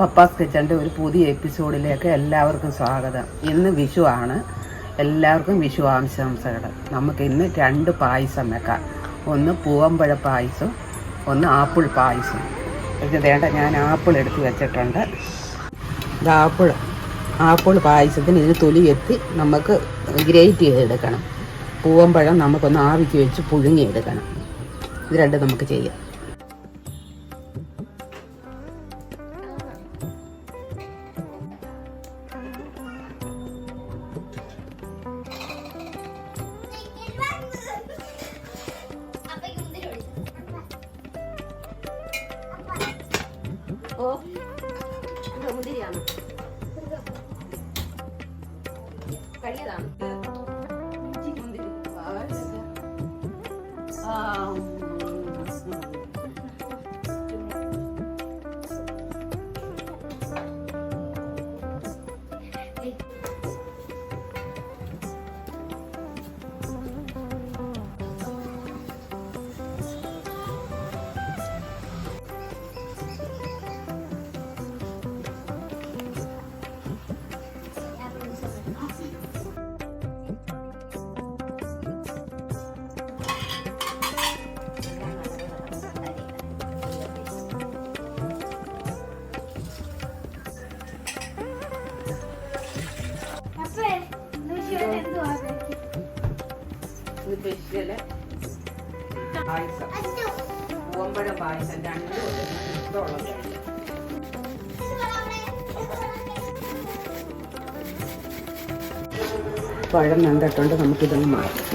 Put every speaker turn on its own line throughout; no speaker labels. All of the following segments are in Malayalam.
പപ്പാസ് കിച്ചൻ്റെ ഒരു പുതിയ എപ്പിസോഡിലേക്ക് എല്ലാവർക്കും സ്വാഗതം. ഇന്ന് വിഷു ആണ്. എല്ലാവർക്കും വിഷു ആശംസകൾ. നമുക്ക് ഇന്ന് 2 പായസം വെക്കാം. ഒന്ന് പൂവമ്പഴ പായസം, ഒന്ന് ആപ്പിൾ പായസം. ഇത് വേണ്ട, ഞാൻ ആപ്പിൾ എടുത്ത് വെച്ചിട്ടുണ്ട്. ഇത് ആപ്പിൾ പായസത്തിന് ഇത് തൊലി എത്തി നമുക്ക് ഗ്രേറ്റ് ചെയ്തെടുക്കണം. പൂവമ്പഴം നമുക്കൊന്ന് ആവിക്ക് വെച്ച് പുഴുങ്ങിയെടുക്കണം. ഇത് രണ്ടും നമുക്ക് ചെയ്യാം. മുന്തിരിയാണ് കഴിയതാണ്. സ്പെഷ്യല് പായസം, പൂവമ്പഴ പായസം രണ്ടും ഇഷ്ടമുള്ളത്. പഴം നന്നിട്ടുണ്ട്, നമുക്കിതൊന്ന് മാറ്റാം.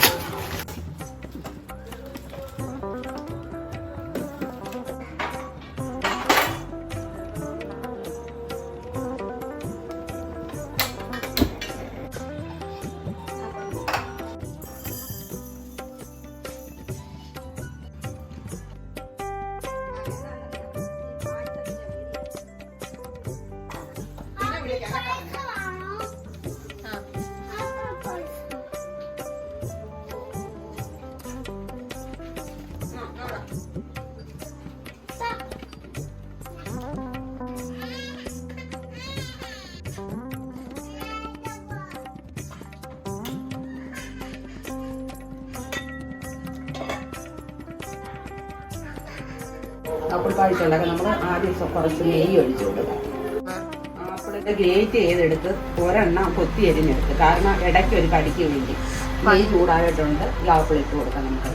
ആപ്പിൾ പായസം ഉണ്ടാക്കാൻ നമ്മൾ ആദ്യം കുറച്ച് നെയ്യ് ഒഴിച്ചു കൊടുക്കാം. ആപ്പിളിൻ്റെ ഗ്രേറ്റ് ചെയ്തെടുത്ത് ഒരെണ്ണം കൊത്തി എരിഞ്ഞെടുത്ത്, കാരണം ഇടയ്ക്ക് ഒരു കടിക്ക് വേണ്ടി നെയ്യ് ചൂടായിട്ടുണ്ട്. ഈ ആപ്പിൾ ഇട്ട് കൊടുക്കാം നമുക്ക്.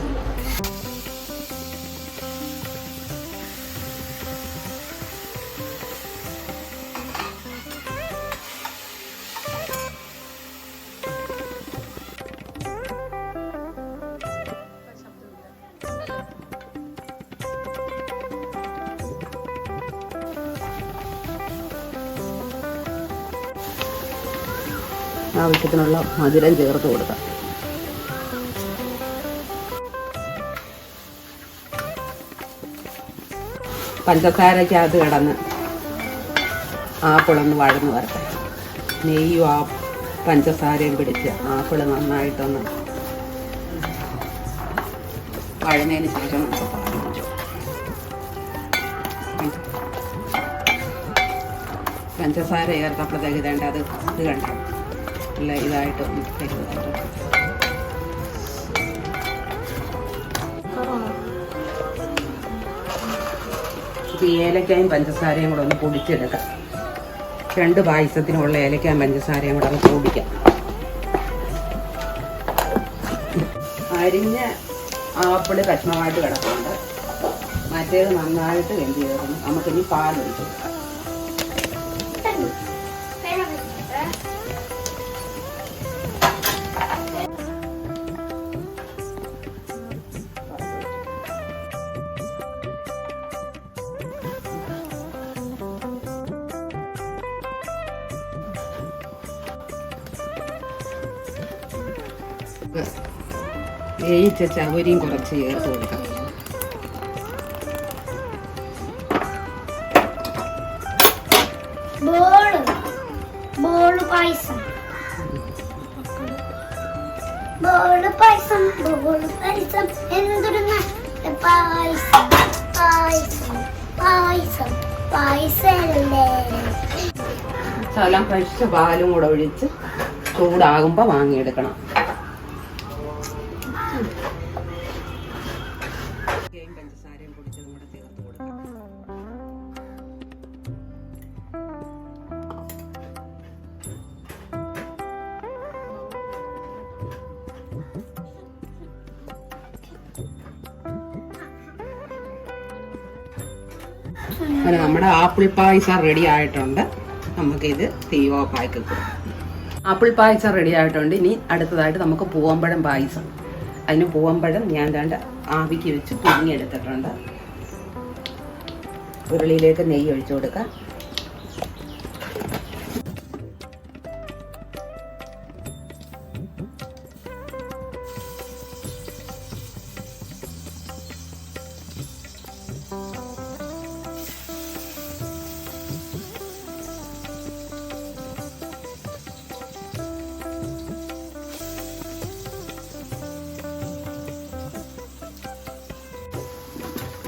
ആവശ്യത്തിനുള്ള മധുരം ചേർത്ത് കൊടുക്കാം. പഞ്ചസാരയ്ക്കകത്ത് കിടന്ന് ആപ്പിളൊന്ന് വഴന്ന് വരട്ടെ. നെയ്യും പഞ്ചസാരയും പിടിച്ച് ആപ്പിള് നന്നായിട്ടൊന്ന് വഴന്നതിന് ശേഷം നമുക്ക് പാല് ഒഴിച്ചു. പഞ്ചസാര ചേർത്തപ്പോഴത്തേക്ക് ഇതേണ്ട അത് ഇത് കണ്ടോ നല്ല ഇതായിട്ട് ഏലക്കായും പഞ്ചസാരയും കൂടെ ഒന്ന് പൊടിച്ചെടുക്കാം. 2 പായസത്തിനുള്ള ഏലക്കായും പഞ്ചസാരയും കൂടെ ഒന്ന് പൊടിക്കാം. അരിഞ്ഞ ആപ്പിള് കഷ്ണമായിട്ട് കിടക്കുന്നുണ്ട്. മറ്റേത് നന്നായിട്ട് വെന്ത് ചേർന്ന് നമുക്കിനി പാലൊഴിച്ചു കൊടുക്കാം. വേവിച്ച ചവരിയും കുറച്ച് ചേർത്ത് കൊടുക്കാം.
പായസം എന്തൊരു പായസം പായസം പായസല്ലേ.
ശകലം ഫ്രഷ് പാലും കൂടെ ഒഴിച്ച് ചൂടാകുമ്പോൾ വാങ്ങിയെടുക്കണം. പഞ്ചസാരയും പൊടിച്ചതും കൂടെ ചേർത്ത് കൊടുക്കണം. അങ്ങനെ നമ്മുടെ ആപ്പിൾ പായസം റെഡി ആയിട്ടുണ്ട്. നമുക്കിത് തീ ഓഫാക്കി കൊടുക്കാം. ആപ്പിൾ പായസം റെഡി ആയിട്ടുണ്ട്. ഇനി അടുത്തതായിട്ട് നമുക്ക് പൂവമ്പഴം പായസം. അതിന് പൂവമ്പഴം ഞാൻ രണ്ട് ആവിക്ക് വെച്ച് പുഴുങ്ങിയെടുത്തിട്ടുണ്ട്. ഉരുളിയിലേക്ക് നെയ്യ് ഒഴിച്ചു കൊടുക്കാം.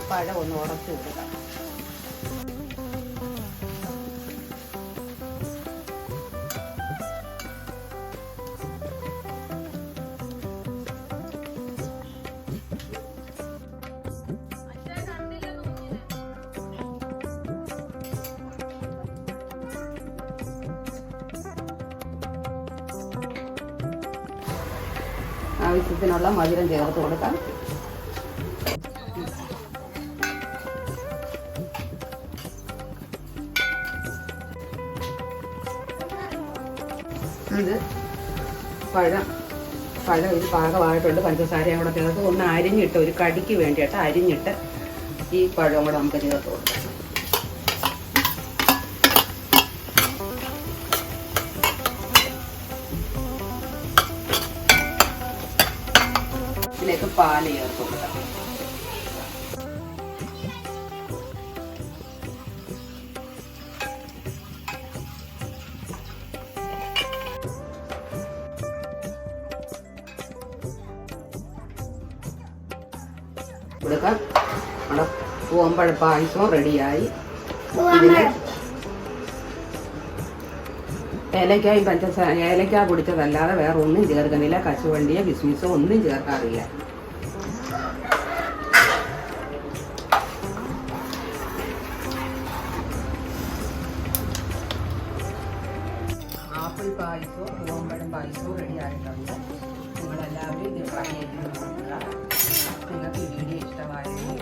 പഴം ഒന്ന് ഉടച്ചു കൊടുക്കാം. ആവശ്യത്തിനുള്ള മധുരം ചേർത്ത് കൊടുക്കാം. ഇത് പഴം ഇത് പാകമായിട്ടുണ്ട്. പഞ്ചസാരയും കൂടെ ചേർത്ത് ഒന്ന് അരിഞ്ഞിട്ട് ഒരു കടിക്ക് വേണ്ടിയിട്ട് അരിഞ്ഞിട്ട് ഈ പഴവും കൂടെ നമുക്ക് ചേർത്ത് കൊടുക്കാം. ഇതിലേക്ക് പാല് ചേർത്ത് കൊടുക്കാം. കൊടുക്കാം. നമ്മുടെ പൂവമ്പഴ പായസവും റെഡിയായി. ഇതിന് ഏലക്കായും പഞ്ചസാര ഏലക്ക പൊടിച്ചതല്ലാതെ വേറെ ഒന്നും ചേർക്കുന്നില്ല. കശുവണ്ടിയോ കിസ്മിസോ ഒന്നും ചേർക്കാറില്ല. ആപ്പിൾ പായസവും പൂവമ്പഴം പായസവും റെഡി ആയിട്ടുണ്ട്. നിങ്ങളെല്ലാവരും ഇത് ട്രൈ ചെയ്ത് നോക്കുക. നിങ്ങൾക്ക് ഈ വീഡിയോ ഇഷ്ടമായെങ്കിൽ